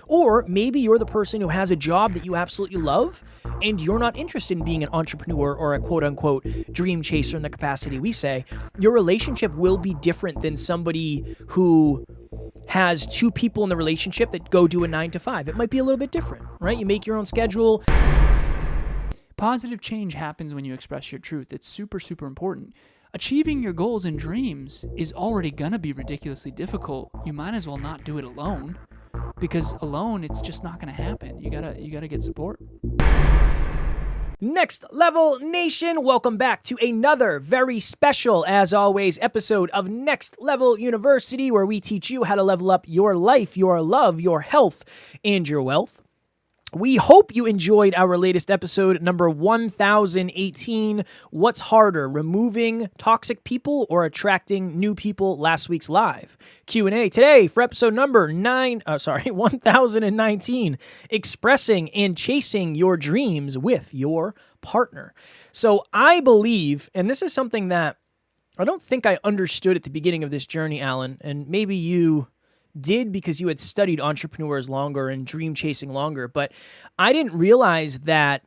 Or maybe you're the person who has a job that you absolutely love and you're not interested in being an entrepreneur or a quote-unquote dream chaser in the capacity we say. Your relationship will be different than somebody who has two people in the relationship that go do a 9 to 5. It might be a little bit different, right? You make your own schedule. Positive change happens when you express your truth. It's super, super important. Achieving your goals and dreams is already gonna be ridiculously difficult. You might as well not do it alone, because alone it's just not gonna happen. You gotta get support. Next Level Nation, welcome back to another very special, as always, episode of Next Level University, where we teach you how to level up your life, your love, your health, and your wealth. We hope you enjoyed our latest episode, number 1018, What's Harder, Removing Toxic People or Attracting New People? Last week's live Q&A today for episode number 1019, Expressing and Chasing Your Dreams with Your Partner. So I believe, and this is something that I don't think I understood at the beginning of this journey, Alan, and maybe you did because you had studied entrepreneurs longer and dream chasing longer, but I didn't realize that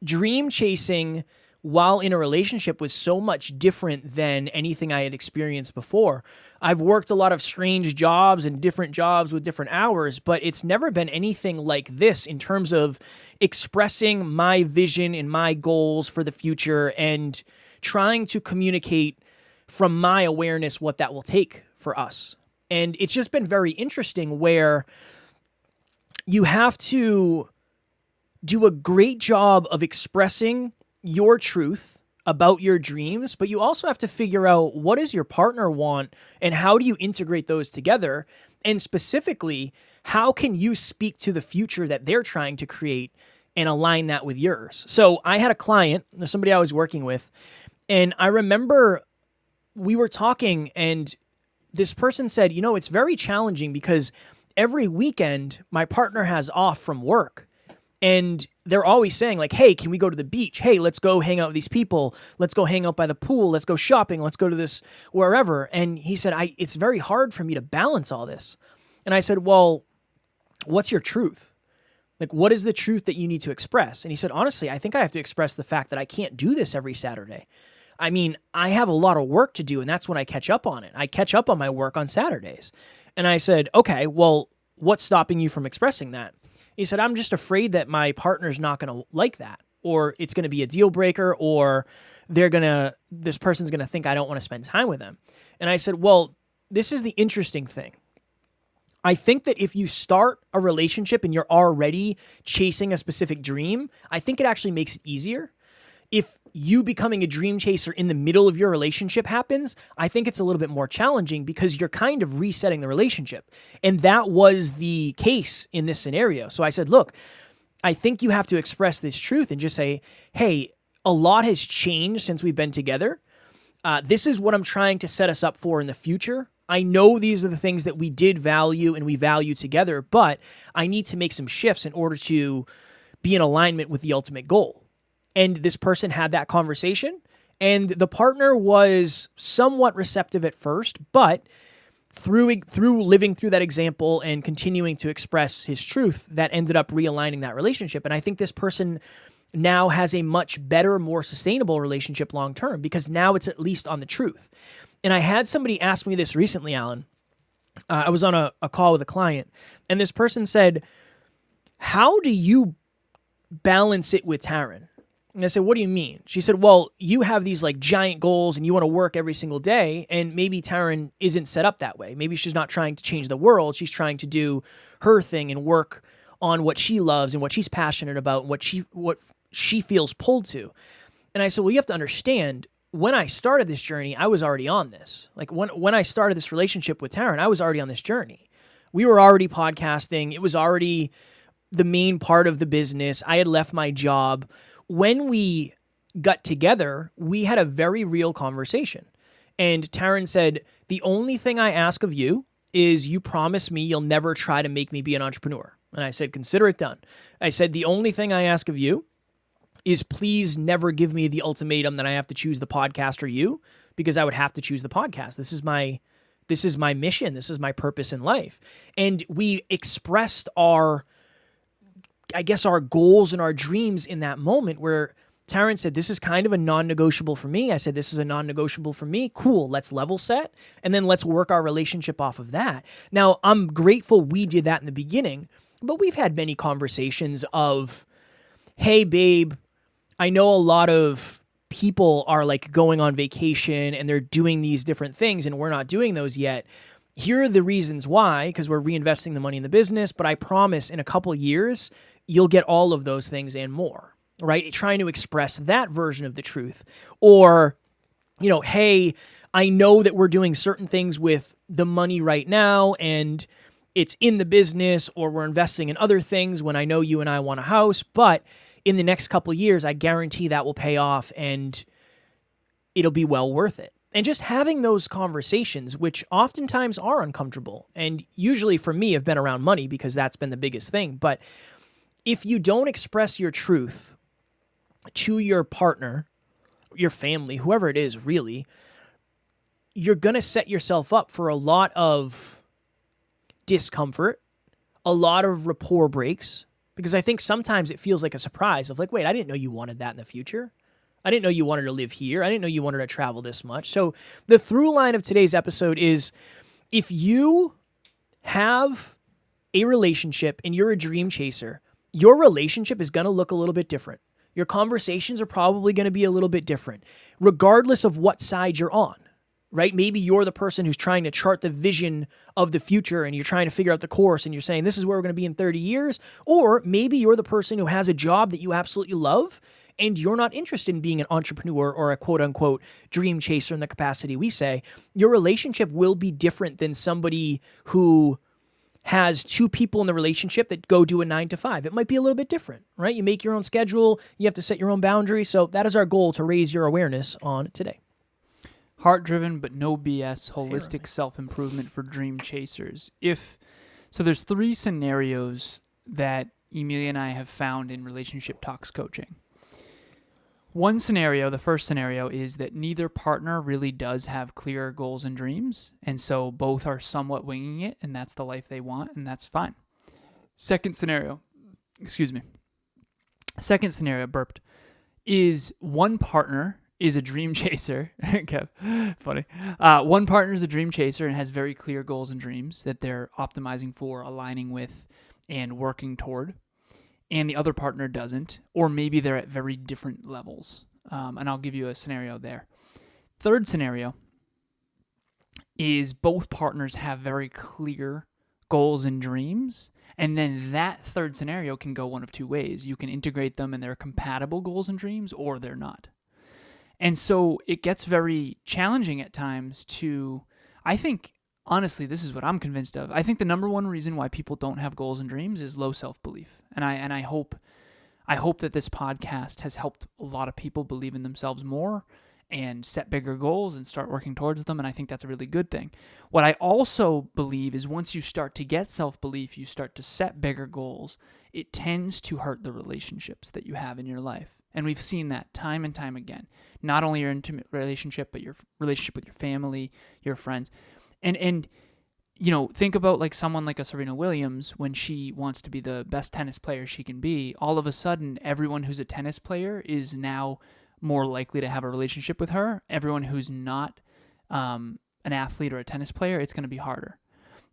dream chasing while in a relationship was so much different than anything I had experienced before. I've worked a lot of strange jobs and different jobs with different hours, but it's never been anything like this in terms of expressing my vision and my goals for the future and trying to communicate from my awareness what that will take for us. And it's just been very interesting where you have to do a great job of expressing your truth about your dreams, but you also have to figure out what does your partner want and how do you integrate those together? And specifically, how can you speak to the future that they're trying to create and align that with yours? So I had a client, somebody I was working with, and I remember we were talking and this person said, you know, it's very challenging because every weekend my partner has off from work and they're always saying like, hey, can we go to the beach? Hey, let's go hang out with these people. Let's go hang out by the pool. Let's go shopping. Let's go to this wherever. And he said, it's very hard for me to balance all this. And I said, well, what's your truth? Like, what is the truth that you need to express? And he said, honestly, I think I have to express the fact that I can't do this every Saturday. I mean, I have a lot of work to do, and that's when I catch up on it. I catch up on my work on Saturdays. And I said, okay, well, what's stopping you from expressing that? He said, I'm just afraid that my partner's not going to like that, or it's going to be a deal breaker, or this person's going to think I don't want to spend time with them. And I said, well, this is the interesting thing. I think that if you start a relationship and you're already chasing a specific dream, I think it actually makes it easier. If you becoming a dream chaser in the middle of your relationship happens, I think it's a little bit more challenging because you're kind of resetting the relationship. And that was the case in this scenario. So I said, look, I think you have to express this truth and just say, hey, a lot has changed since we've been together. This is what I'm trying to set us up for in the future. I know these are the things that we did value and we value together, but I need to make some shifts in order to be in alignment with the ultimate goal. And this person had that conversation, and the partner was somewhat receptive at first, but through living through that example and continuing to express his truth, that ended up realigning that relationship. And I think this person now has a much better, more sustainable relationship long-term because now it's at least on the truth. And I had somebody ask me this recently, Alan. I was on a call with a client, and this person said, how do you balance it with Taryn? And I said, what do you mean? She said, well, you have these like giant goals and you want to work every single day. And maybe Taryn isn't set up that way. Maybe she's not trying to change the world. She's trying to do her thing and work on what she loves and what she's passionate about and what she feels pulled to. And I said, well, you have to understand, when I started this journey, I was already on this. Like when I started this relationship with Taryn, I was already on this journey. We were already podcasting. It was already the main part of the business. I had left my job. When we got together, we had a very real conversation. And Taryn said, the only thing I ask of you is you promise me you'll never try to make me be an entrepreneur. And I said, consider it done. I said, the only thing I ask of you is please never give me the ultimatum that I have to choose the podcast or you, because I would have to choose the podcast. This this is my mission. This is my purpose in life. And we expressed our goals and our dreams in that moment where Taryn said, this is kind of a non-negotiable for me. I said, this is a non-negotiable for me. Cool. Let's level set. And then let's work our relationship off of that. Now, I'm grateful we did that in the beginning, but we've had many conversations of, hey, babe, I know a lot of people are like going on vacation and they're doing these different things and we're not doing those yet. Here are the reasons why, because we're reinvesting the money in the business, but I promise in a couple years, you'll get all of those things and more, right? Trying to express that version of the truth. Or, hey, I know that we're doing certain things with the money right now and it's in the business, or we're investing in other things when I know you and I want a house, but in the next couple of years, I guarantee that will pay off and it'll be well worth it. And just having those conversations, which oftentimes are uncomfortable, and usually for me have been around money because that's been the biggest thing. But if you don't express your truth to your partner, your family, whoever it is really, you're going to set yourself up for a lot of discomfort, a lot of rapport breaks, because I think sometimes it feels like a surprise of like, wait, I didn't know you wanted that in the future. I didn't know you wanted to live here. I didn't know you wanted to travel this much. So the through line of today's episode is if you have a relationship and you're a dream chaser, your relationship is going to look a little bit different. Your conversations are probably going to be a little bit different, regardless of what side you're on, right? Maybe you're the person who's trying to chart the vision of the future and you're trying to figure out the course and you're saying, this is where we're going to be in 30 years. Or maybe you're the person who has a job that you absolutely love and you're not interested in being an entrepreneur or a quote-unquote dream chaser in the capacity we say. Your relationship will be different than somebody who has two people in the relationship that go do a 9 to 5. It might be a little bit different, right? You make your own schedule. You have to set your own boundaries. So that is our goal to raise your awareness on today. Heart-driven, but no BS, holistic self-improvement for dream chasers. So there's 3 scenarios that Emilia and I have found in relationship talks coaching. One scenario, the first scenario, is that neither partner really does have clear goals and dreams, and so both are somewhat winging it, and that's the life they want, and that's fine. Second scenario, burped, is one partner is a dream chaser. Kev, funny. One partner is a dream chaser and has very clear goals and dreams that they're optimizing for, aligning with, and working toward. And the other partner doesn't, or maybe they're at very different levels. And I'll give you a scenario there. Third scenario is both partners have very clear goals and dreams, and then that third scenario can go one of 2 ways. You can integrate them and they're compatible goals and dreams, or they're not. And so it gets very challenging at times to, I think, honestly, this is what I'm convinced of. I think the number one reason why people don't have goals and dreams is low self-belief. And I hope that this podcast has helped a lot of people believe in themselves more and set bigger goals and start working towards them. And I think that's a really good thing. What I also believe is once you start to get self-belief, you start to set bigger goals, it tends to hurt the relationships that you have in your life. And we've seen that time and time again. Not only your intimate relationship, but your relationship with your family, your friends. And think about like someone like a Serena Williams, when she wants to be the best tennis player she can be, all of a sudden, everyone who's a tennis player is now more likely to have a relationship with her. Everyone who's not an athlete or a tennis player, it's going to be harder.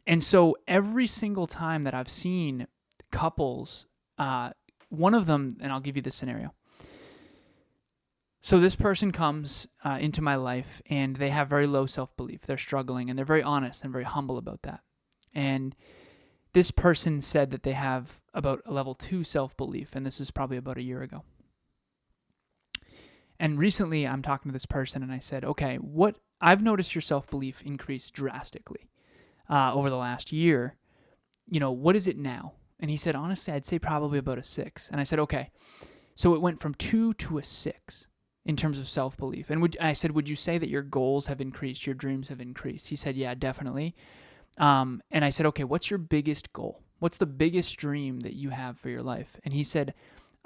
And so every single time that I've seen couples, one of them, and I'll give you this scenario. So this person comes into my life and they have very low self-belief. They're struggling and they're very honest and very humble about that. And this person said that they have about a level 2 self-belief, and this is probably about a year ago. And recently I'm talking to this person and I said, okay, I've noticed your self-belief increase drastically over the last year. What is it now? And he said, honestly, I'd say probably about a 6. And I said, okay. So it went from 2 to a 6. In terms of self-belief. And I said, would you say that your goals have increased, your dreams have increased? He said, yeah, definitely. And I said, okay, what's your biggest goal? What's the biggest dream that you have for your life? And he said,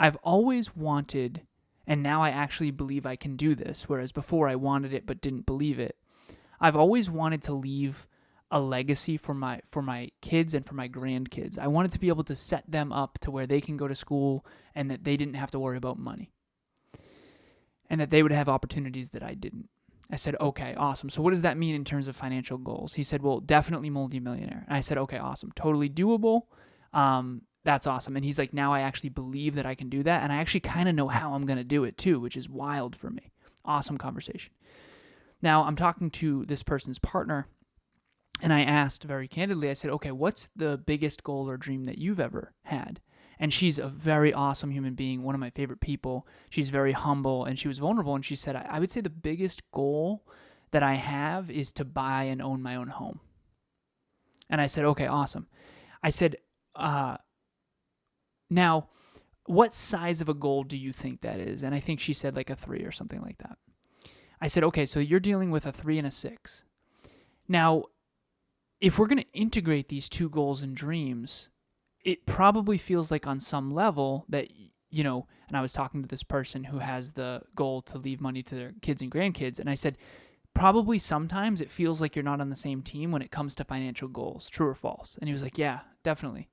I've always wanted, and now I actually believe I can do this, whereas before I wanted it but didn't believe it. I've always wanted to leave a legacy for my kids and for my grandkids. I wanted to be able to set them up to where they can go to school and that they didn't have to worry about money. And that they would have opportunities that I didn't. I said, okay, awesome. So what does that mean in terms of financial goals? He said, well, definitely multimillionaire. And I said, okay, awesome. Totally doable. That's awesome. And he's like, now I actually believe that I can do that. And I actually kind of know how I'm going to do it too, which is wild for me. Awesome conversation. Now I'm talking to this person's partner, and I asked very candidly, I said, okay, what's the biggest goal or dream that you've ever had? And she's a very awesome human being, one of my favorite people. She's very humble, and she was vulnerable. And she said, I would say the biggest goal that I have is to buy and own my own home. And I said, okay, awesome. I said, now, what size of a goal do you think that is? And I think she said like a 3 or something like that. I said, okay, so you're dealing with a 3 and a 6. Now, if we're going to integrate these two goals and dreams, it probably feels like on some level that, you know, and I was talking to this person who has the goal to leave money to their kids and grandkids, and I said, probably sometimes it feels like you're not on the same team when it comes to financial goals, true or false? And he was like, yeah, definitely.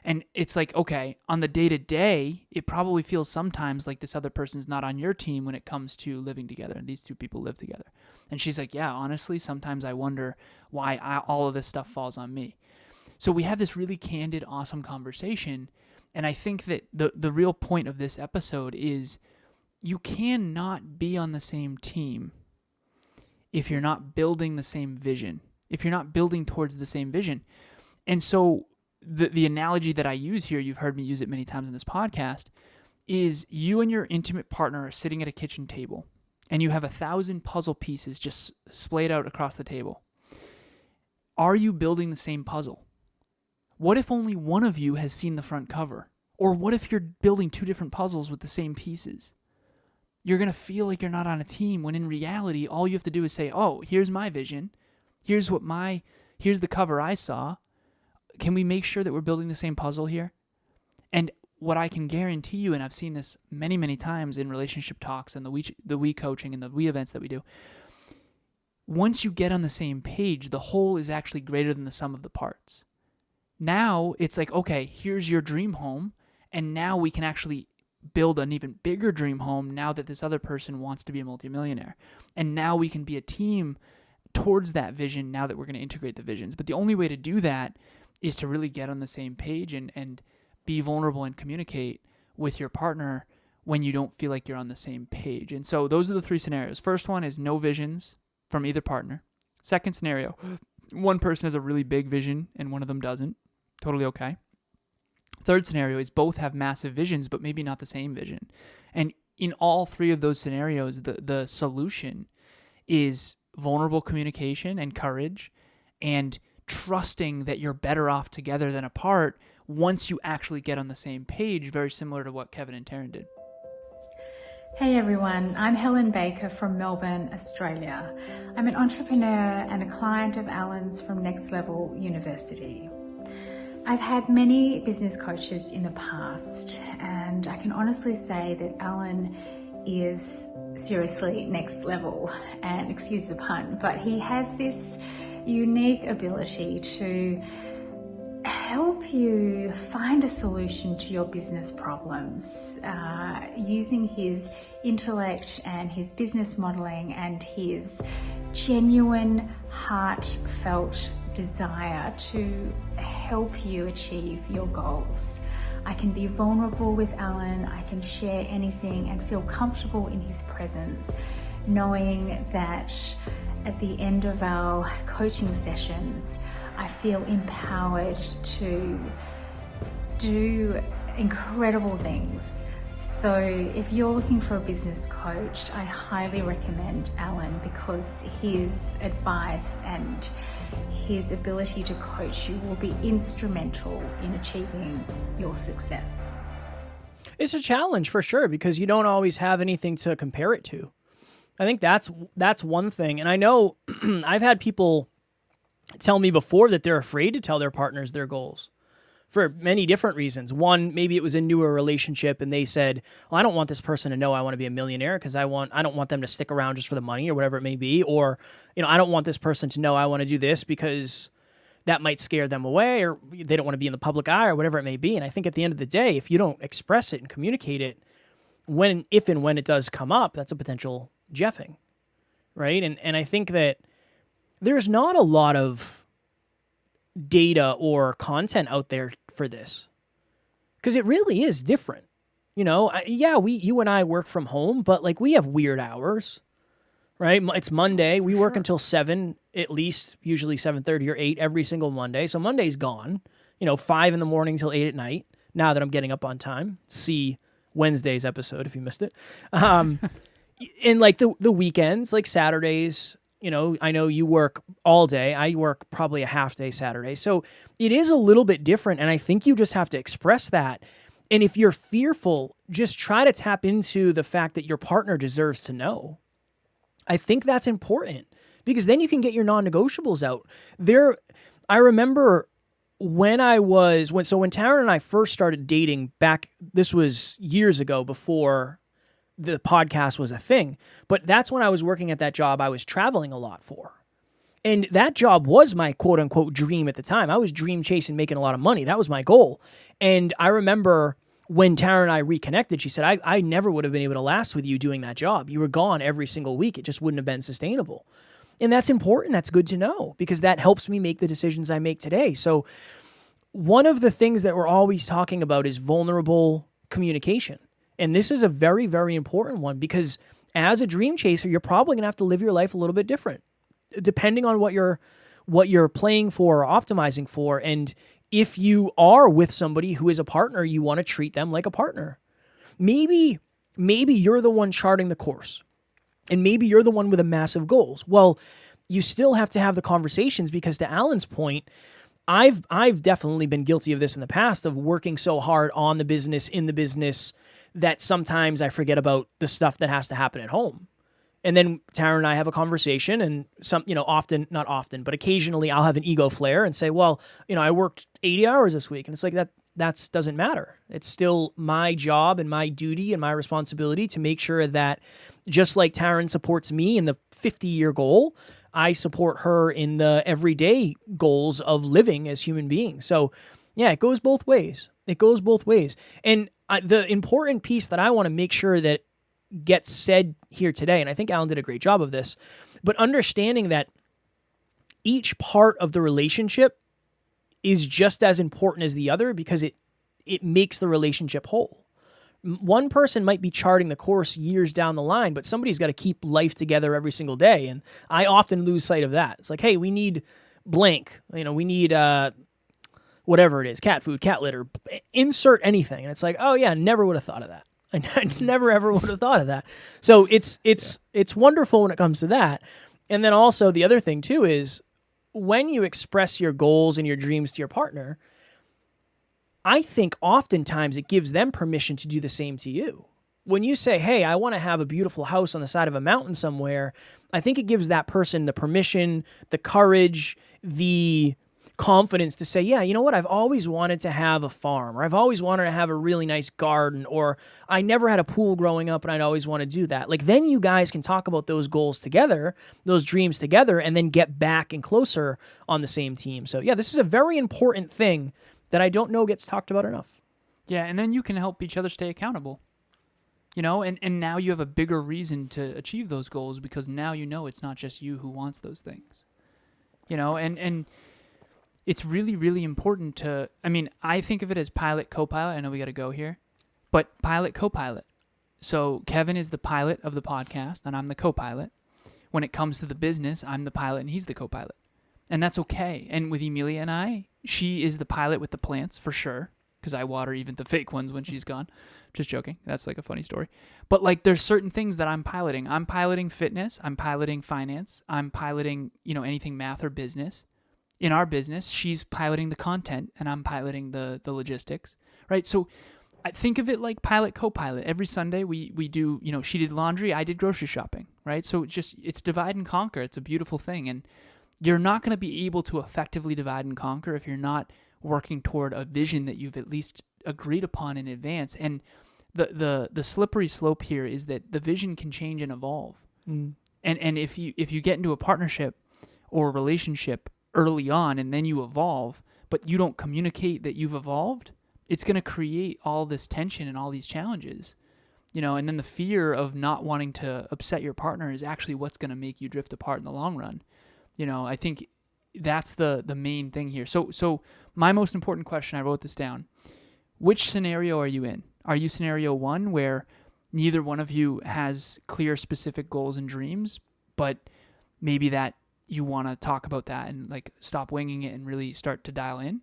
And it's like, okay, on the day-to-day, it probably feels sometimes like this other person's not on your team when it comes to living together, and these two people live together. And she's like, yeah, honestly, sometimes I wonder why all of this stuff falls on me. So we have this really candid, awesome conversation, and I think that the real point of this episode is you cannot be on the same team if you're not building the same vision, if you're not building towards the same vision. And so the analogy that I use here, you've heard me use it many times in this podcast, is you and your intimate partner are sitting at a kitchen table, and you have 1,000 puzzle pieces just splayed out across the table. Are you building the same puzzle? What if only one of you has seen the front cover? Or what if you're building 2 different puzzles with the same pieces? You're going to feel like you're not on a team, when in reality, all you have to do is say, oh, here's my vision. Here's the cover I saw. Can we make sure that we're building the same puzzle here? And what I can guarantee you, and I've seen this many, many times in relationship talks and the we coaching and the we events that we do, once you get on the same page, the whole is actually greater than the sum of the parts. Now it's like, okay, here's your dream home, and now we can actually build an even bigger dream home now that this other person wants to be a multimillionaire. And now we can be a team towards that vision now that we're going to integrate the visions. But the only way to do that is to really get on the same page and be vulnerable and communicate with your partner when you don't feel like you're on the same page. And so those are the 3 scenarios. First one is no visions from either partner. Second scenario, one person has a really big vision and one of them doesn't. Totally okay. Third scenario is both have massive visions, but maybe not the same vision. And in all 3 of those scenarios, the solution is vulnerable communication and courage, and trusting that you're better off together than apart once you actually get on the same page, very similar to what Kevin and Taryn did. Hey everyone, I'm Helen Baker from Melbourne, Australia. I'm an entrepreneur and a client of Alan's from Next Level University. I've had many business coaches in the past, and I can honestly say that Alan is seriously next level, and excuse the pun, but he has this unique ability to help you find a solution to your business problems using his intellect and his business modeling and his genuine, heartfelt desire to help you achieve your goals. I can be vulnerable with Alan, I can share anything and feel comfortable in his presence, knowing that at the end of our coaching sessions, I feel empowered to do incredible things. So if you're looking for a business coach, I highly recommend Alan, because his advice and his ability to coach you will be instrumental in achieving your success. It's a challenge for sure, because you don't always have anything to compare it to. I think that's one thing. And I know I've had people tell me before that they're afraid to tell their partners their goals for many different reasons. One, maybe it was a newer relationship and they said, well, I don't want this person to know I want to be a millionaire because I don't want them to stick around just for the money or whatever it may be. Or, I don't want this person to know I want to do this because that might scare them away, or they don't want to be in the public eye, or whatever it may be. And I think at the end of the day, if you don't express it and communicate it, if and when it does come up, that's a potential jeffing, right? And I think that there's not a lot of data or content out there for this, because it really is different. You know, you and I work from home, but like we have weird hours, right? It's Monday. We work until 7, at least, usually 7:30 or 8 every single Monday. So Monday's gone, 5 in the morning till 8 at night. Now that I'm getting up on time, see Wednesday's episode if you missed it. And like the weekends, like Saturdays, I know you work all day. I work probably a half day Saturday. So it is a little bit different. And I think you just have to express that. And if you're fearful, just try to tap into the fact that your partner deserves to know. I think that's important, because then you can get your non-negotiables out. I remember when Taryn and I first started dating back, this was years ago before the podcast was a thing, but that's when I was working at that job I was traveling a lot for. And that job was my quote unquote dream at the time. I was dream chasing, making a lot of money. That was my goal. And I remember when Tara and I reconnected, she said, I never would have been able to last with you doing that job. You were gone every single week. It just wouldn't have been sustainable. And that's important. That's good to know, because that helps me make the decisions I make today. So one of the things that we're always talking about is vulnerable communication. And this is a very, very important one, because as a dream chaser, you're probably going to have to live your life a little bit different, depending on what you're playing for or optimizing for. And if you are with somebody who is a partner, you want to treat them like a partner. Maybe you're the one charting the course, and maybe you're the one with the massive goals. Well, you still have to have the conversations, because to Alan's point, I've definitely been guilty of this in the past, of working so hard on the business, in the business, that sometimes I forget about the stuff that has to happen at home. And then Tara and I have a conversation, and not often, but occasionally I'll have an ego flare and say, well, I worked 80 hours this week. And it's like, that doesn't matter. It's still my job and my duty and my responsibility to make sure that, just like Taryn supports me in the 50-year goal, I support her in the everyday goals of living as human beings. So yeah, it goes both ways. And the important piece that I want to make sure that gets said here today, and I think Alan did a great job of this, but understanding that each part of the relationship is just as important as the other, because it makes the relationship whole. One person might be charting the course years down the line, but somebody's got to keep life together every single day. And I often lose sight of that. It's like, hey, we need blank, we need whatever it is, cat food, cat litter, insert anything. And it's like, oh yeah, never would have thought of that. I never ever would have thought of that. So it's wonderful when it comes to that. And then also the other thing too is, when you express your goals and your dreams to your partner, I think oftentimes it gives them permission to do the same to you. When you say, hey, I want to have a beautiful house on the side of a mountain somewhere, I think it gives that person the permission, the courage, the confidence to say, yeah, you know what, I've always wanted to have a farm, or I've always wanted to have a really nice garden, or I never had a pool growing up and I'd always want to do that. Like, then you guys can talk about those goals together, those dreams together, and then get back and closer on the same team. So yeah, this is a very important thing that I don't know gets talked about enough. Yeah, and then you can help each other stay accountable. And now you have a bigger reason to achieve those goals, because now it's not just you who wants those things. And it's really, really important to, I think of it as pilot, co-pilot. I know we got to go here, but pilot, co-pilot. So Kevin is the pilot of the podcast, and I'm the co-pilot. When it comes to the business, I'm the pilot and he's the co-pilot. And that's okay. And with Emilia and I, she is the pilot with the plants for sure, because I water even the fake ones when she's gone. Just joking. That's like a funny story. But like, there's certain things that I'm piloting. I'm piloting fitness. I'm piloting finance. I'm piloting, anything math or business. In our business, she's piloting the content and I'm piloting the logistics, right? So I think of it like pilot, co-pilot. Every Sunday we do, she did laundry, I did grocery shopping, right? So it's divide and conquer. It's a beautiful thing. And you're not going to be able to effectively divide and conquer if you're not working toward a vision that you've at least agreed upon in advance. And the slippery slope here is that the vision can change and evolve. And if you get into a partnership or a relationship early on and then you evolve, but you don't communicate that you've evolved, it's going to create all this tension and all these challenges. And then the fear of not wanting to upset your partner is actually what's going to make you drift apart in the long run. I think that's the main thing here. So my most important question, I wrote this down. Which scenario are you in? Are you scenario 1 where neither one of you has clear specific goals and dreams, but maybe that you want to talk about that and like stop winging it and really start to dial in?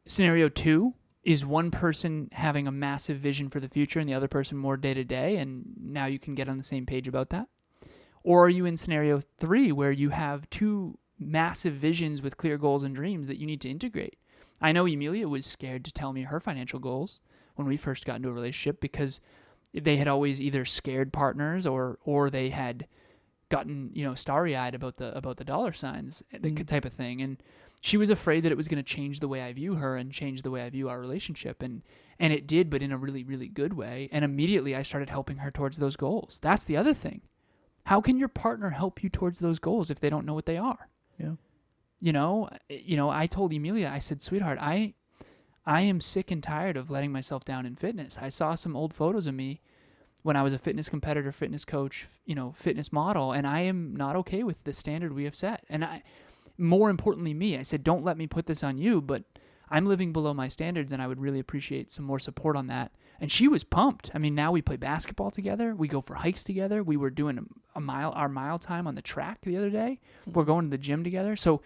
Scenario 2 is one person having a massive vision for the future and the other person more day to day, and now you can get on the same page about that? Or are you in scenario 3 where you have two massive visions with clear goals and dreams that you need to integrate? I know Emilia was scared to tell me her financial goals when we first got into a relationship because they had always either scared partners or they had gotten starry-eyed about the dollar signs, the type of thing, and she was afraid that it was going to change the way I view her and change the way I view our relationship, and it did, but in a really, really good way. And immediately I started helping her towards those goals. That's the other thing. How can your partner help you towards those goals if they don't know what they are? Yeah. I told Emilia, I said, sweetheart, I am sick and tired of letting myself down in fitness. I saw some old photos of me when I was a fitness competitor, fitness coach, fitness model, and I am not okay with the standard we have set. And more importantly, I said, don't let me put this on you, but I'm living below my standards and I would really appreciate some more support on that. And she was pumped. I mean, now we play basketball together. We go for hikes together. We were doing our mile time on the track the other day. We're going to the gym together. So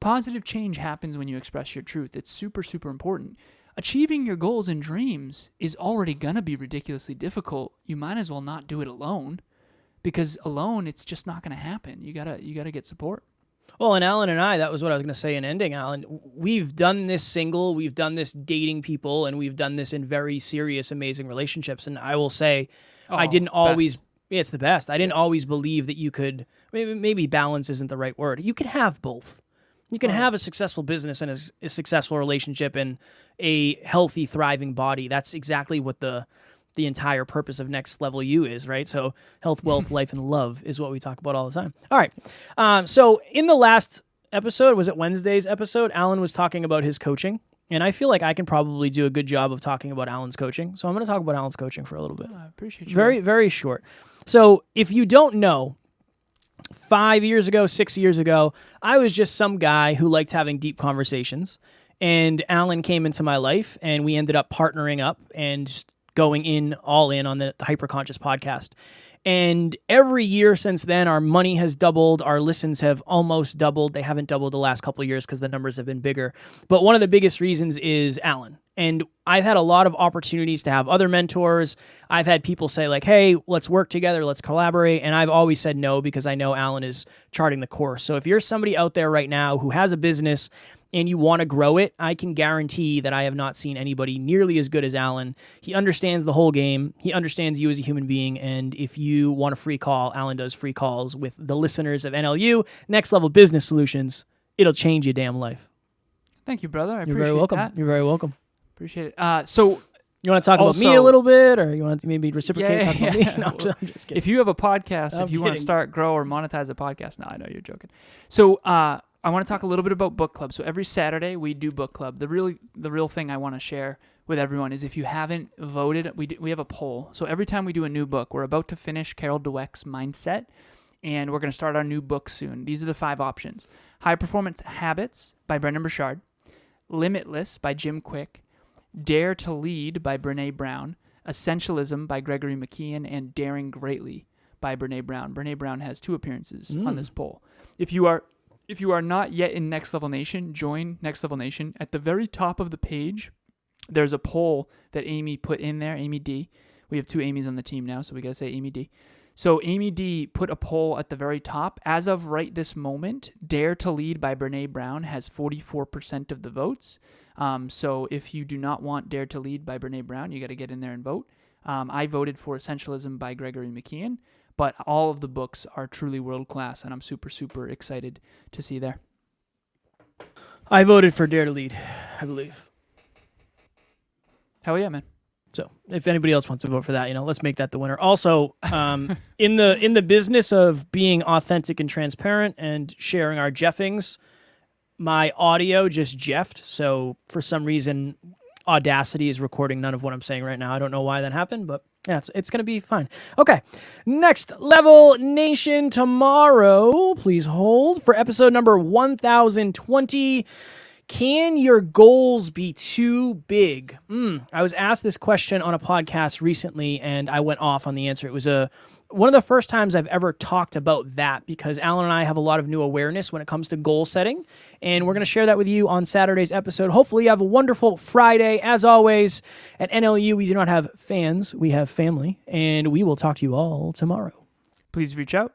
positive change happens when you express your truth. It's super, super important. Achieving your goals and dreams is already going to be ridiculously difficult. You might as well not do it alone, because alone it's just not going to happen. You gotta get support. Well, and Alan and I, that was what I was going to say in ending, Alan. We've done this single, we've done this dating people, and we've done this in very serious, amazing relationships. And I will say, I didn't always, it's the best. I didn't always believe that you could, maybe balance isn't the right word. You could have both. You can have a successful business and a successful relationship and a healthy, thriving body. That's exactly what the entire purpose of Next Level You is, right? So health, wealth, life, and love is what we talk about all the time. All right. So in the last episode, was it Wednesday's episode, Alan was talking about his coaching. And I feel like I can probably do a good job of talking about Alan's coaching. So I'm going to talk about Alan's coaching for a little bit. I appreciate you. Very, very short. So if you don't know, 5 years ago, 6 years ago, I was just some guy who liked having deep conversations. And Alan came into my life, and we ended up partnering up and just going all in on the Hyperconscious podcast. And every year since then, our money has doubled. Our listens have almost doubled. They haven't doubled the last couple of years because the numbers have been bigger. But one of the biggest reasons is Alan. And I've had a lot of opportunities to have other mentors. I've had people say like, hey, let's work together, let's collaborate. And I've always said no because I know Alan is charting the course. So if you're somebody out there right now who has a business and you want to grow it, I can guarantee that I have not seen anybody nearly as good as Alan. He understands the whole game. He understands you as a human being. And if you want a free call, Alan does free calls with the listeners of NLU, Next Level Business Solutions. It'll change your damn life. Thank you, brother. You're very welcome. That. You're very welcome. Appreciate it. So you want to talk about me a little bit, or you want to maybe reciprocate? Talk about me? No, I'm just kidding. If you have a podcast, if you want to start, grow, or monetize a podcast, no, I know you're joking. So I want to talk a little bit about book club. So every Saturday we do book club. The real thing I want to share with everyone is if you haven't voted, we have a poll. So every time we do a new book, we're about to finish Carol Dweck's Mindset, and we're going to start our new book soon. These are the 5 options: High Performance Habits by Brendan Burchard, Limitless by Jim Quick, Dare to Lead by Brené Brown, Essentialism by Gregory McKeon, and Daring Greatly by Brené Brown. Brené Brown has 2 appearances on this poll. If you are not yet in Next Level Nation, join Next Level Nation. At the very top of the page, there's a poll that Amy put in there, Amy D. We have 2 Amy's on the team now, so we got to say Amy D. So Amy D put a poll at the very top. As of right this moment, Dare to Lead by Brené Brown has 44% of the votes. So if you do not want Dare to Lead by Brené Brown, you got to get in there and vote. I voted for Essentialism by Gregory McKeon, but all of the books are truly world-class, and I'm super, super excited to see there. I voted for Dare to Lead, I believe. Hell yeah, man. So if anybody else wants to vote for that, let's make that the winner. Also, in the business of being authentic and transparent and sharing our Jeffings, my audio just jeffed. So for some reason, Audacity is recording none of what I'm saying right now. I don't know why that happened, but yeah, it's going to be fine. Okay, Next Level Nation tomorrow. Please hold for episode number 1020. Can your goals be too big? I was asked this question on a podcast recently, and I went off on the answer. It was one of the first times I've ever talked about that, because Alan and I have a lot of new awareness when it comes to goal setting, and we're going to share that with you on Saturday's episode. Hopefully you have a wonderful Friday. As always, at NLU, we do not have fans, we have family, and we will talk to you all tomorrow. Please reach out